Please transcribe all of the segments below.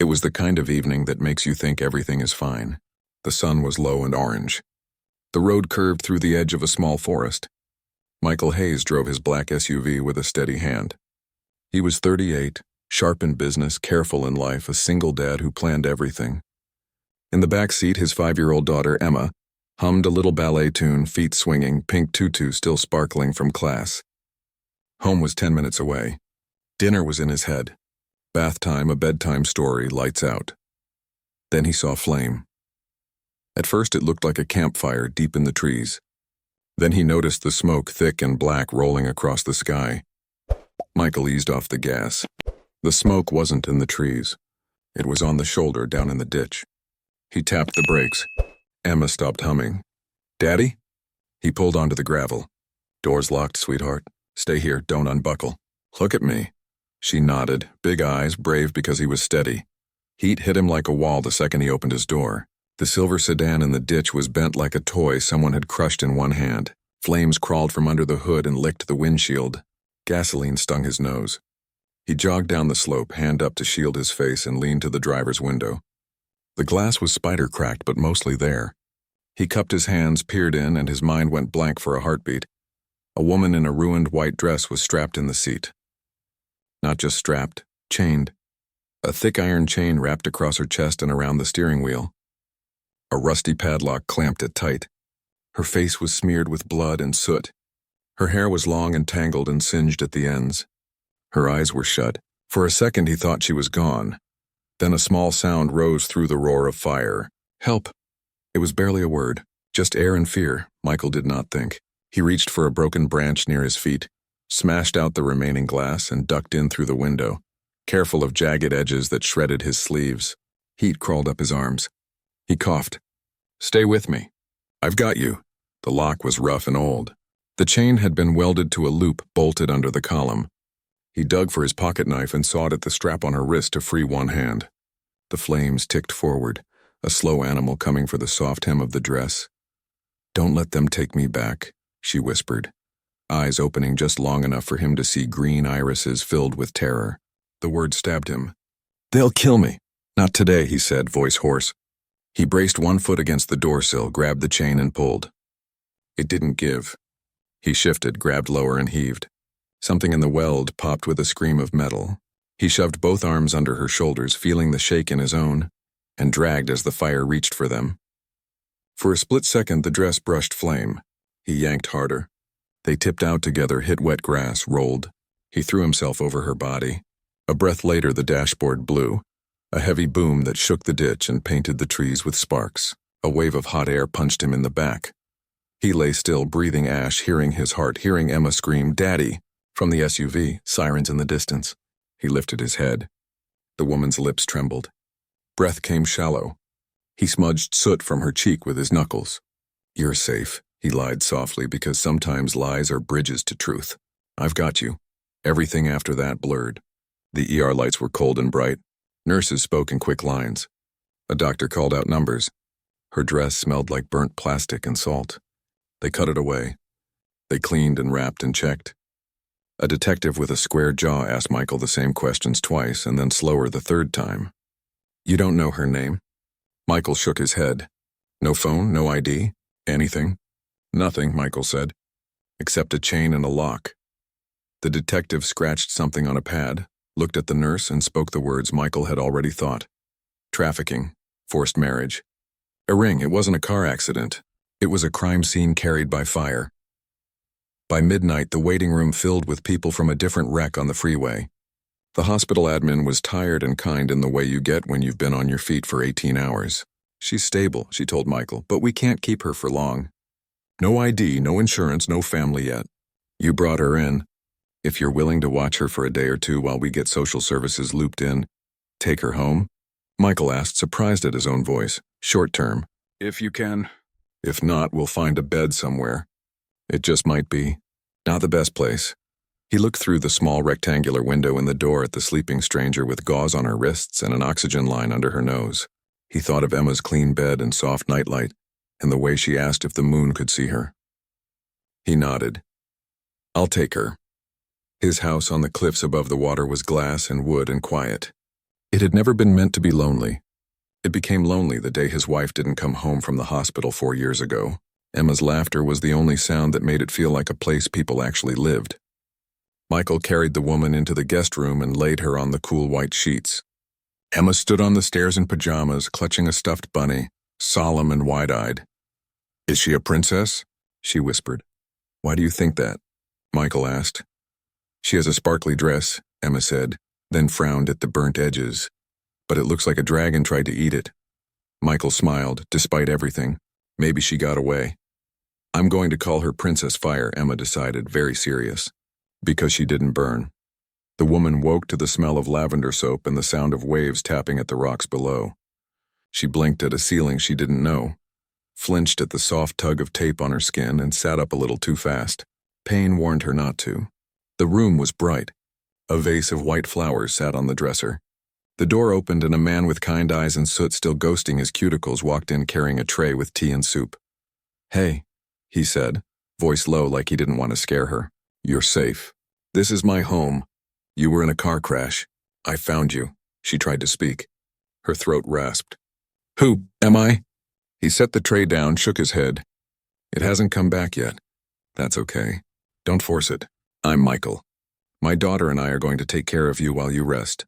It was the kind of evening that makes you think everything is fine. The sun was low and orange. The road curved through the edge of a small forest. Michael Hayes drove his black SUV with a steady hand. He was 38, sharp in business, careful in life, a single dad who planned everything. In the back seat, his 5-year-old daughter, Emma, hummed a little ballet tune, feet swinging, pink tutu still sparkling from class. Home was 10 minutes away. Dinner was in his head. Bath time, a bedtime story, lights out. Then he saw flame. At first it looked like a campfire deep in the trees. Then he noticed the smoke, thick and black, rolling across the sky. Michael eased off the gas. The smoke wasn't in the trees. It was on the shoulder down in the ditch. He tapped the brakes. Emma stopped humming. "Daddy?" He pulled onto the gravel. "Door's locked, sweetheart. Stay here, don't unbuckle. Look at me." She nodded, big eyes, brave because he was steady. Heat hit him like a wall the second he opened his door. The silver sedan in the ditch was bent like a toy someone had crushed in one hand. Flames crawled from under the hood and licked the windshield. Gasoline stung his nose. He jogged down the slope, hand up to shield his face, and leaned to the driver's window. The glass was spider-cracked, but mostly there. He cupped his hands, peered in, and his mind went blank for a heartbeat. A woman in a ruined white dress was strapped in the seat. Not just strapped, chained. A thick iron chain wrapped across her chest and around the steering wheel. A rusty padlock clamped it tight. Her face was smeared with blood and soot. Her hair was long and tangled and singed at the ends. Her eyes were shut. For a second he thought she was gone. Then a small sound rose through the roar of fire. "Help!" It was barely a word, just air and fear. Michael did not think. He reached for a broken branch near his feet, smashed out the remaining glass, and ducked in through the window, careful of jagged edges that shredded his sleeves. Heat crawled up his arms. He coughed. "Stay with me. I've got you." The lock was rough and old. The chain had been welded to a loop bolted under the column. He dug for his pocket knife and sawed at the strap on her wrist to free one hand. The flames ticked forward, a slow animal coming for the soft hem of the dress. "Don't let them take me back," she whispered, eyes opening just long enough for him to see green irises filled with terror. The word stabbed him. "They'll kill me." "Not today," he said, voice hoarse. He braced one foot against the doorsill, grabbed the chain and pulled. It didn't give. He shifted, grabbed lower and heaved. Something in the weld popped with a scream of metal. He shoved both arms under her shoulders, feeling the shake in his own, and dragged as the fire reached for them. For a split second, the dress brushed flame. He yanked harder. They tipped out together, hit wet grass, rolled. He threw himself over her body. A breath later, the dashboard blew. A heavy boom that shook the ditch and painted the trees with sparks. A wave of hot air punched him in the back. He lay still, breathing ash, hearing his heart, hearing Emma scream, "Daddy!" from the SUV, sirens in the distance. He lifted his head. The woman's lips trembled. Breath came shallow. He smudged soot from her cheek with his knuckles. "You're safe," he lied softly, because sometimes lies are bridges to truth. "I've got you." Everything after that blurred. The ER lights were cold and bright. Nurses spoke in quick lines. A doctor called out numbers. Her dress smelled like burnt plastic and salt. They cut it away. They cleaned and wrapped and checked. A detective with a square jaw asked Michael the same questions twice, and then slower the third time. "You don't know her name?" Michael shook his head. "No phone, no ID? Anything?" "Nothing," Michael said, "except a chain and a lock." The detective scratched something on a pad, looked at the nurse, and spoke the words Michael had already thought. Trafficking. Forced marriage. A ring. It wasn't a car accident. It was a crime scene carried by fire. By midnight, the waiting room filled with people from a different wreck on the freeway. The hospital admin was tired and kind in the way you get when you've been on your feet for 18 hours. "She's stable," she told Michael, "but we can't keep her for long. No ID, no insurance, no family yet. You brought her in. If you're willing to watch her for a day or two while we get social services looped in, take her home?" Michael asked, surprised at his own voice. "Short term. If you can. If not, we'll find a bed somewhere. It just might be. Not the best place." He looked through the small rectangular window in the door at the sleeping stranger with gauze on her wrists and an oxygen line under her nose. He thought of Emma's clean bed and soft nightlight, and the way she asked if the moon could see her. He nodded. "I'll take her." His house on the cliffs above the water was glass and wood and quiet. It had never been meant to be lonely. It became lonely the day his wife didn't come home from the hospital 4 years ago. Emma's laughter was the only sound that made it feel like a place people actually lived. Michael carried the woman into the guest room and laid her on the cool white sheets. Emma stood on the stairs in pajamas, clutching a stuffed bunny, solemn and wide-eyed. "Is she a princess?" she whispered. "Why do you think that?" Michael asked. "She has a sparkly dress," Emma said, then frowned at the burnt edges. "But it looks like a dragon tried to eat it." Michael smiled, despite everything. Maybe she got away. "I'm going to call her Princess Fire," Emma decided, very serious. "Because she didn't burn." The woman woke to the smell of lavender soap and the sound of waves tapping at the rocks below. She blinked at a ceiling she didn't know, flinched at the soft tug of tape on her skin, and sat up a little too fast. Pain warned her not to. The room was bright. A vase of white flowers sat on the dresser. The door opened and a man with kind eyes and soot still ghosting his cuticles walked in carrying a tray with tea and soup. "Hey," he said, voice low like he didn't want to scare her. "You're safe. This is my home. You were in a car crash. I found you." She tried to speak. Her throat rasped. "Who am I?" He set the tray down, shook his head. "It hasn't come back yet. That's okay. Don't force it. I'm Michael. My daughter and I are going to take care of you while you rest."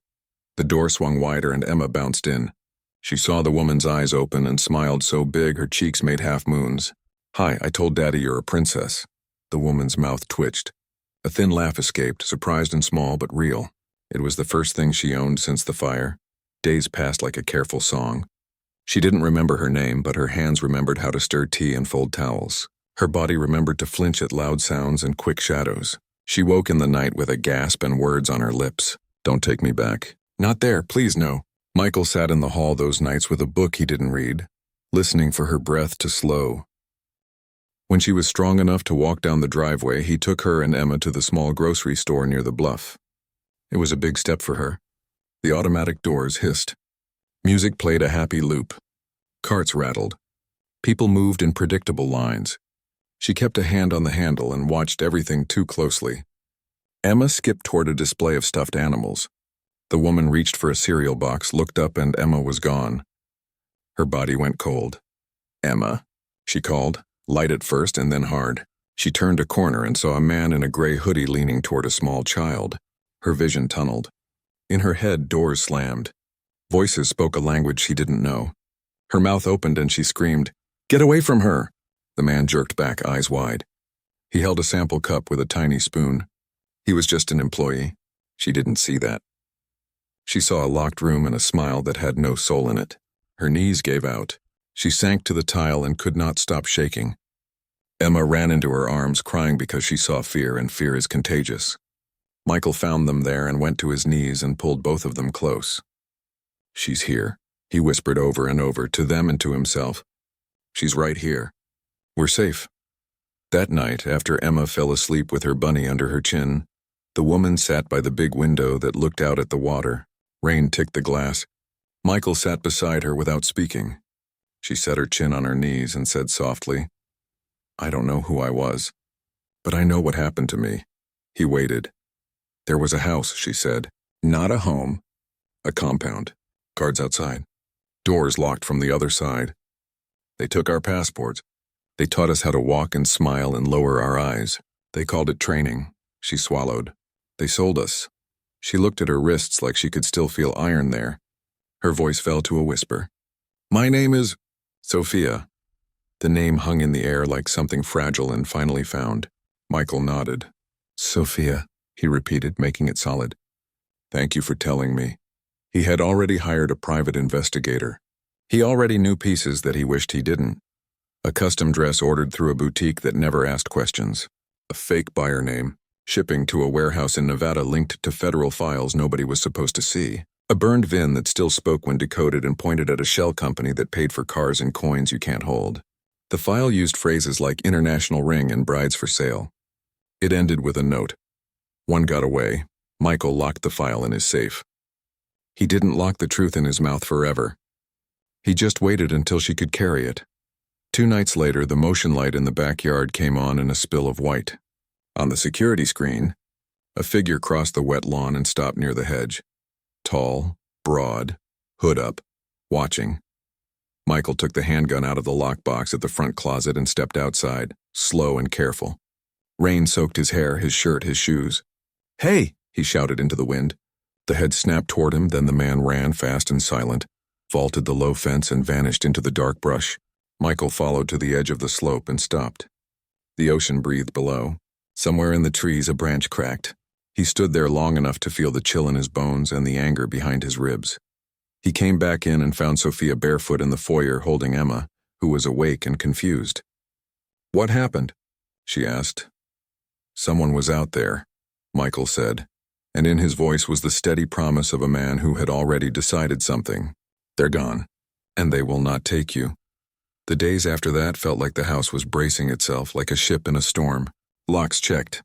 The door swung wider and Emma bounced in. She saw the woman's eyes open and smiled so big her cheeks made half moons. "Hi, I told Daddy you're a princess." The woman's mouth twitched. A thin laugh escaped, surprised and small but real. It was the first thing she owned since the fire. Days passed like a careful song. She didn't remember her name, but her hands remembered how to stir tea and fold towels. Her body remembered to flinch at loud sounds and quick shadows. She woke in the night with a gasp and words on her lips. "Don't take me back. Not there, please no." Michael sat in the hall those nights with a book he didn't read, listening for her breath to slow. When she was strong enough to walk down the driveway, he took her and Emma to the small grocery store near the bluff. It was a big step for her. The automatic doors hissed. Music played a happy loop. Carts rattled. People moved in predictable lines. She kept a hand on the handle and watched everything too closely. Emma skipped toward a display of stuffed animals. The woman reached for a cereal box, looked up, and Emma was gone. Her body went cold. "Emma," she called, light at first and then hard. She turned a corner and saw a man in a gray hoodie leaning toward a small child. Her vision tunneled. In her head, doors slammed. Voices spoke a language she didn't know. Her mouth opened and she screamed, "Get away from her!" The man jerked back, eyes wide. He held a sample cup with a tiny spoon. He was just an employee. She didn't see that. She saw a locked room and a smile that had no soul in it. Her knees gave out. She sank to the tile and could not stop shaking. Emma ran into her arms, crying because she saw fear, and fear is contagious. Michael found them there and went to his knees and pulled both of them close. "She's here," he whispered over and over, to them and to himself. "She's right here. We're safe." That night, after Emma fell asleep with her bunny under her chin, the woman sat by the big window that looked out at the water. Rain ticked the glass. Michael sat beside her without speaking. She set her chin on her knees and said softly, "I don't know who I was, but I know what happened to me." He waited. "There was a house," she said. "Not a home. A compound. Guards outside. Doors locked from the other side. They took our passports. They taught us how to walk and smile and lower our eyes. They called it training." She swallowed. "They sold us." She looked at her wrists like she could still feel iron there. Her voice fell to a whisper. "My name is Sophia." The name hung in the air like something fragile and finally found. Michael nodded. "Sophia," he repeated, making it solid. "Thank you for telling me." He had already hired a private investigator. He already knew pieces that he wished he didn't. A custom dress ordered through a boutique that never asked questions. A fake buyer name. Shipping to a warehouse in Nevada linked to federal files nobody was supposed to see. A burned VIN that still spoke when decoded and pointed at a shell company that paid for cars and coins you can't hold. The file used phrases like international ring and brides for sale. It ended with a note. One got away. Michael locked the file in his safe. He didn't lock the truth in his mouth forever. He just waited until she could carry it. 2 nights later, the motion light in the backyard came on in a spill of white. On the security screen, a figure crossed the wet lawn and stopped near the hedge. Tall, broad, hood up, watching. Michael took the handgun out of the lockbox at the front closet and stepped outside, slow and careful. Rain soaked his hair, his shirt, his shoes. "Hey!" he shouted into the wind. The head snapped toward him, then the man ran fast and silent, vaulted the low fence and vanished into the dark brush. Michael followed to the edge of the slope and stopped. The ocean breathed below. Somewhere in the trees a branch cracked. He stood there long enough to feel the chill in his bones and the anger behind his ribs. He came back in and found Sophia barefoot in the foyer holding Emma, who was awake and confused. "What happened?" she asked. "Someone was out there," Michael said, and in his voice was the steady promise of a man who had already decided something. "They're gone, and they will not take you." The days after that felt like the house was bracing itself like a ship in a storm. Locks checked,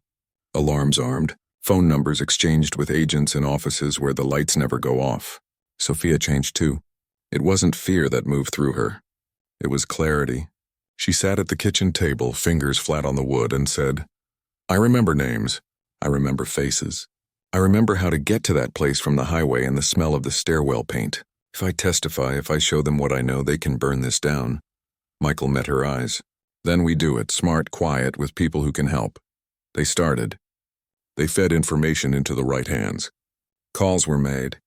alarms armed, phone numbers exchanged with agents in offices where the lights never go off. Sophia changed too. It wasn't fear that moved through her. It was clarity. She sat at the kitchen table, fingers flat on the wood, and said, "I remember names. I remember faces. I remember how to get to that place from the highway and the smell of the stairwell paint. If I testify, if I show them what I know, they can burn this down." Michael met her eyes. "Then we do it, smart, quiet, with people who can help." They started. They fed information into the right hands. Calls were made.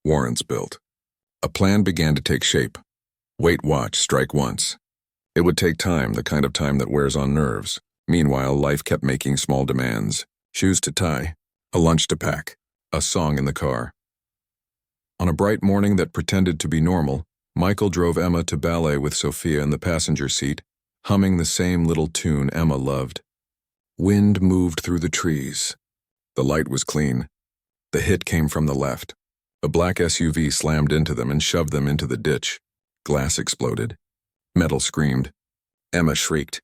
Warrants built. A plan began to take shape. Wait, watch, strike once. It would take time, the kind of time that wears on nerves. Meanwhile, life kept making small demands. Shoes to tie, a lunch to pack, a song in the car. On a bright morning that pretended to be normal, Michael drove Emma to ballet with Sophia in the passenger seat, humming the same little tune Emma loved. Wind moved through the trees. The light was clean. The hit came from the left. A black SUV slammed into them and shoved them into the ditch. Glass exploded. Metal screamed. Emma shrieked.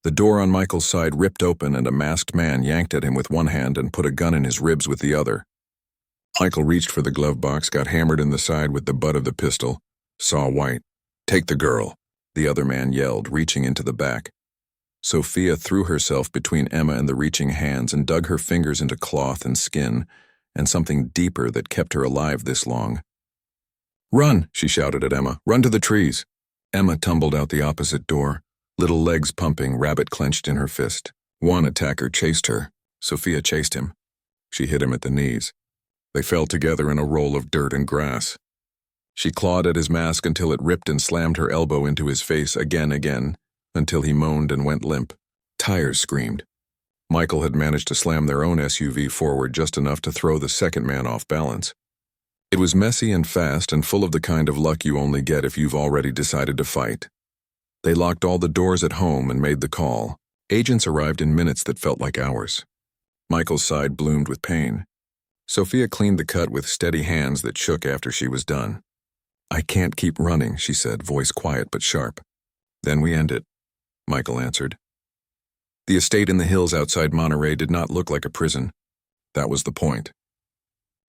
The door on Michael's side ripped open and a masked man yanked at him with one hand and put a gun in his ribs with the other. Michael reached for the glove box, got hammered in the side with the butt of the pistol, saw white. "Take the girl," the other man yelled, reaching into the back. Sophia threw herself between Emma and the reaching hands and dug her fingers into cloth and skin, and something deeper that kept her alive this long. "Run," she shouted at Emma. "Run to the trees." Emma tumbled out the opposite door, little legs pumping, rabbit clenched in her fist. One attacker chased her. Sophia chased him. She hit him at the knees. They fell together in a roll of dirt and grass. She clawed at his mask until it ripped and slammed her elbow into his face again, until he moaned and went limp. Tires screamed. Michael had managed to slam their own SUV forward just enough to throw the second man off balance. It was messy and fast and full of the kind of luck you only get if you've already decided to fight. They locked all the doors at home and made the call. Agents arrived in minutes that felt like hours. Michael's side bloomed with pain. Sophia cleaned the cut with steady hands that shook after she was done. "I can't keep running," she said, voice quiet but sharp. "Then we end it," Michael answered. The estate in the hills outside Monterey did not look like a prison. That was the point.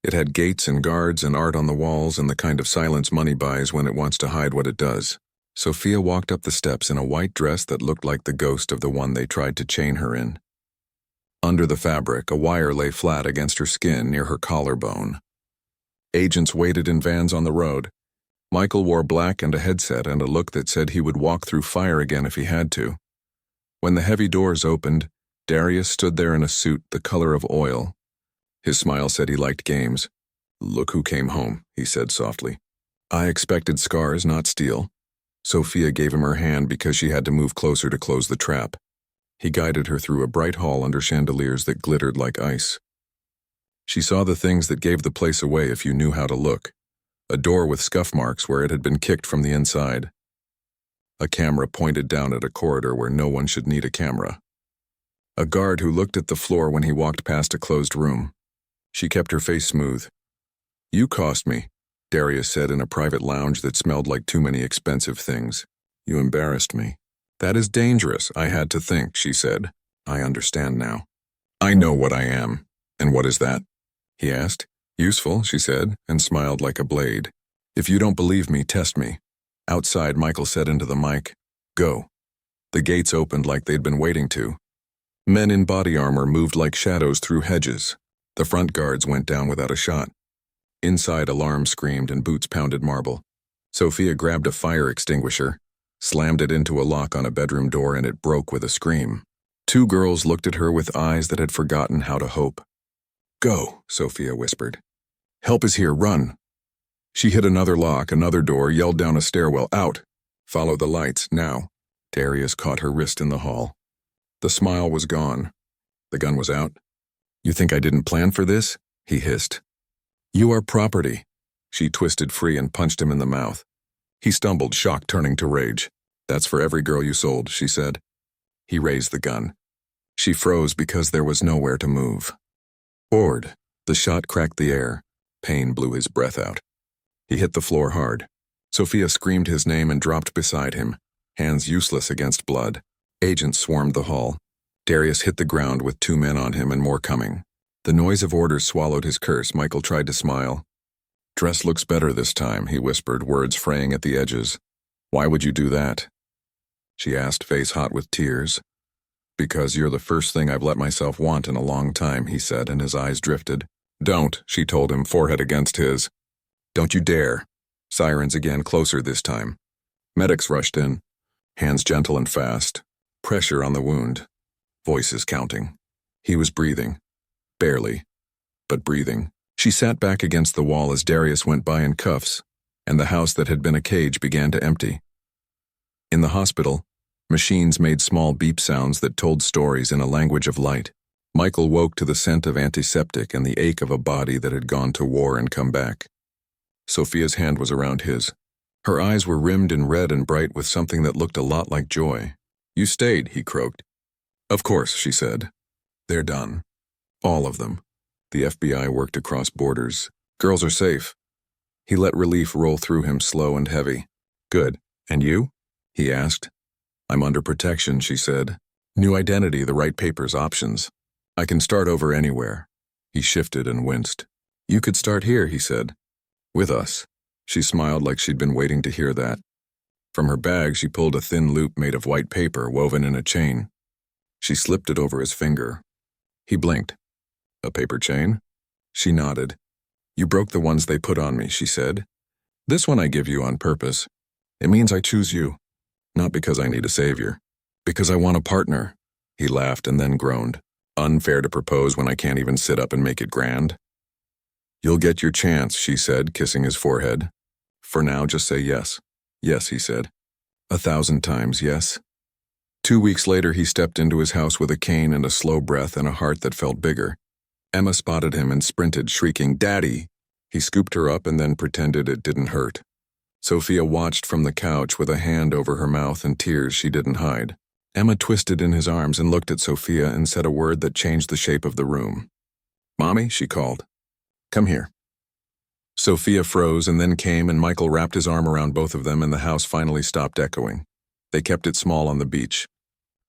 It had gates and guards and art on the walls and the kind of silence money buys when it wants to hide what it does. Sophia walked up the steps in a white dress that looked like the ghost of the one they tried to chain her in. Under the fabric, a wire lay flat against her skin near her collarbone. Agents waited in vans on the road. Michael wore black and a headset and a look that said he would walk through fire again if he had to. When the heavy doors opened, Darius stood there in a suit the color of oil. His smile said he liked games. "Look who came home," he said softly. "I expected scars, not steel." Sophia gave him her hand because she had to move closer to close the trap. He guided her through a bright hall under chandeliers that glittered like ice. She saw the things that gave the place away if you knew how to look. A door with scuff marks where it had been kicked from the inside. A camera pointed down at a corridor where no one should need a camera. A guard who looked at the floor when he walked past a closed room. She kept her face smooth. "You cost me," Darius said in a private lounge that smelled like too many expensive things. "You embarrassed me." "That is dangerous, I had to think," she said. "I understand now." "I know what I am." "And what is that?" he asked. "Useful," she said, and smiled like a blade. "If you don't believe me, test me." Outside, Michael said into the mic, "Go." The gates opened like they'd been waiting to. Men in body armor moved like shadows through hedges. The front guards went down without a shot. Inside, alarms screamed and boots pounded marble. Sophia grabbed a fire extinguisher, slammed it into a lock on a bedroom door, and it broke with a scream. Two girls looked at her with eyes that had forgotten how to hope. "Go," Sophia whispered. "Help is here, run." She hit another lock, another door, yelled down a stairwell, "Out! Follow the lights, now." Darius caught her wrist in the hall. The smile was gone. The gun was out. "You think I didn't plan for this?" he hissed. "You are property." She twisted free and punched him in the mouth. He stumbled, shock turning to rage. "That's for every girl you sold," she said. He raised the gun. She froze because there was nowhere to move. Bored, the shot cracked the air. Pain blew his breath out. He hit the floor hard. Sophia screamed his name and dropped beside him, hands useless against blood. Agents swarmed the hall. Darius hit the ground with 2 men on him and more coming. The noise of orders swallowed his curse. Michael tried to smile. "Dress looks better this time," he whispered, words fraying at the edges. "Why would you do that?" She asked, face hot with tears. "Because you're the first thing I've let myself want in a long time," he said, and his eyes drifted. "Don't," she told him, forehead against his. "Don't you dare." Sirens again, closer this time. Medics rushed in, hands gentle and fast. Pressure on the wound. Voices counting. He was breathing. Barely, but breathing. She sat back against the wall as Darius went by in cuffs, and the house that had been a cage began to empty. In the hospital, machines made small beep sounds that told stories in a language of light. Michael woke to the scent of antiseptic and the ache of a body that had gone to war and come back. Sophia's hand was around his. Her eyes were rimmed in red and bright with something that looked a lot like joy. "You stayed," he croaked. "Of course," she said. "They're done. All of them. The FBI worked across borders. Girls are safe." He let relief roll through him, slow and heavy. "Good. And you?" he asked. "I'm under protection," she said. "New identity, the right papers, options. I can start over anywhere." He shifted and winced. "You could start here," he said. "With us." She smiled like she'd been waiting to hear that. From her bag, she pulled a thin loop made of white paper woven in a chain. She slipped it over his finger. He blinked. "A paper chain?" She nodded. "You broke the ones they put on me," she said. "This one I give you on purpose. It means I choose you. Not because I need a savior. Because I want a partner." He laughed and then groaned. "Unfair to propose when I can't even sit up and make it grand." "You'll get your chance," she said, kissing his forehead. "For now, just say yes." "Yes," he said. 1,000 times yes. 2 weeks later, he stepped into his house with a cane and a slow breath and a heart that felt bigger. Emma spotted him and sprinted, shrieking, "Daddy!" He scooped her up and then pretended it didn't hurt. Sophia watched from the couch with a hand over her mouth and tears she didn't hide. Emma twisted in his arms and looked at Sophia and said a word that changed the shape of the room. "Mommy," she called. "Come here." Sophia froze and then came, and Michael wrapped his arm around both of them, and the house finally stopped echoing. They kept it small on the beach.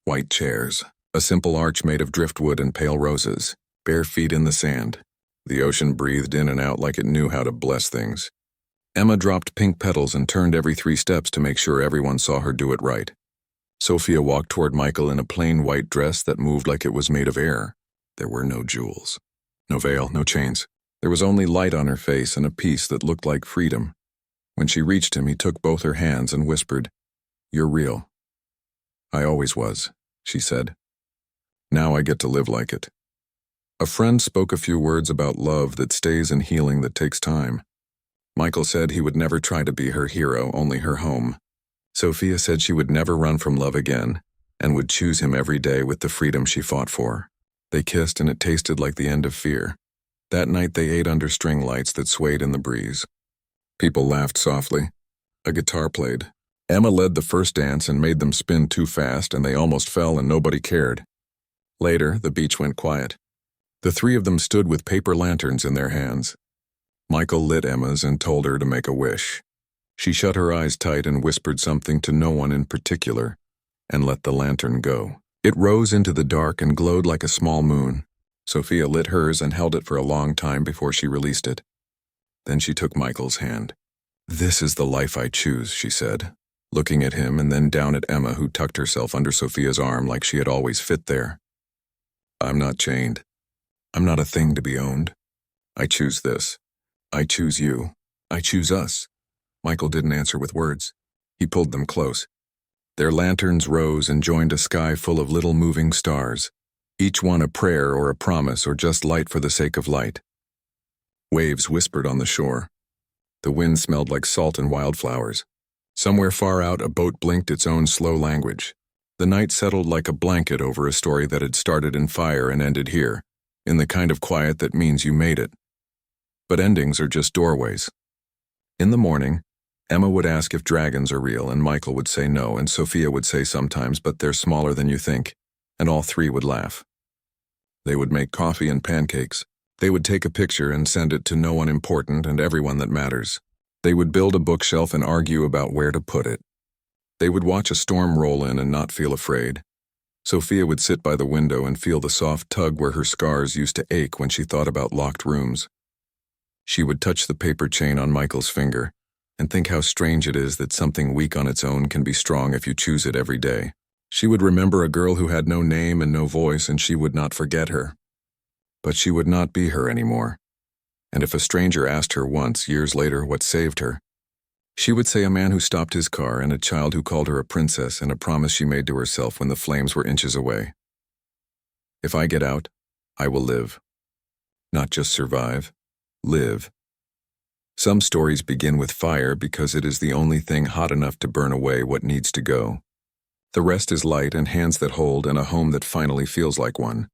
White chairs, a simple arch made of driftwood and pale roses, bare feet in the sand. The ocean breathed in and out like it knew how to bless things. Emma dropped pink petals and turned every 3 steps to make sure everyone saw her do it right. Sophia walked toward Michael in a plain white dress that moved like it was made of air. There were no jewels. No veil, no chains. There was only light on her face and a peace that looked like freedom. When she reached him, he took both her hands and whispered, "You're real." "I always was," she said. "Now I get to live like it." A friend spoke a few words about love that stays and healing that takes time. Michael said he would never try to be her hero, only her home. Sophia said she would never run from love again and would choose him every day with the freedom she fought for. They kissed and it tasted like the end of fear. That night they ate under string lights that swayed in the breeze. People laughed softly. A guitar played. Emma led the first dance and made them spin too fast, and they almost fell and nobody cared. Later, the beach went quiet. The 3 of them stood with paper lanterns in their hands. Michael lit Emma's and told her to make a wish. She shut her eyes tight and whispered something to no one in particular, and let the lantern go. It rose into the dark and glowed like a small moon. Sophia lit hers and held it for a long time before she released it. Then she took Michael's hand. "This is the life I choose," she said, looking at him and then down at Emma, who tucked herself under Sophia's arm like she had always fit there. "I'm not chained. I'm not a thing to be owned. I choose this. I choose you. I choose us. Michael didn't answer with words. He pulled them close. Their lanterns rose and joined a sky full of little moving stars, each one a prayer or a promise or just light for the sake of light. Waves whispered on the shore. The wind smelled like salt and wildflowers. Somewhere far out, a boat blinked its own slow language. The night settled like a blanket over a story that had started in fire and ended here, in the kind of quiet that means you made it. But endings are just doorways. In the morning, Emma would ask if dragons are real, and Michael would say no, and Sophia would say sometimes, but they're smaller than you think, and all three would laugh. They would make coffee and pancakes. They would take a picture and send it to no one important and everyone that matters. They would build a bookshelf and argue about where to put it. They would watch a storm roll in and not feel afraid. Sophia would sit by the window and feel the soft tug where her scars used to ache when she thought about locked rooms. She would touch the paper chain on Michael's finger and think how strange it is that something weak on its own can be strong if you choose it every day. She would remember a girl who had no name and no voice, and she would not forget her. But she would not be her anymore. And if a stranger asked her once, years later, what saved her, she would say a man who stopped his car and a child who called her a princess and a promise she made to herself when the flames were inches away. If I get out, I will live. Not just survive, live. Some stories begin with fire because it is the only thing hot enough to burn away what needs to go. The rest is light and hands that hold and a home that finally feels like one.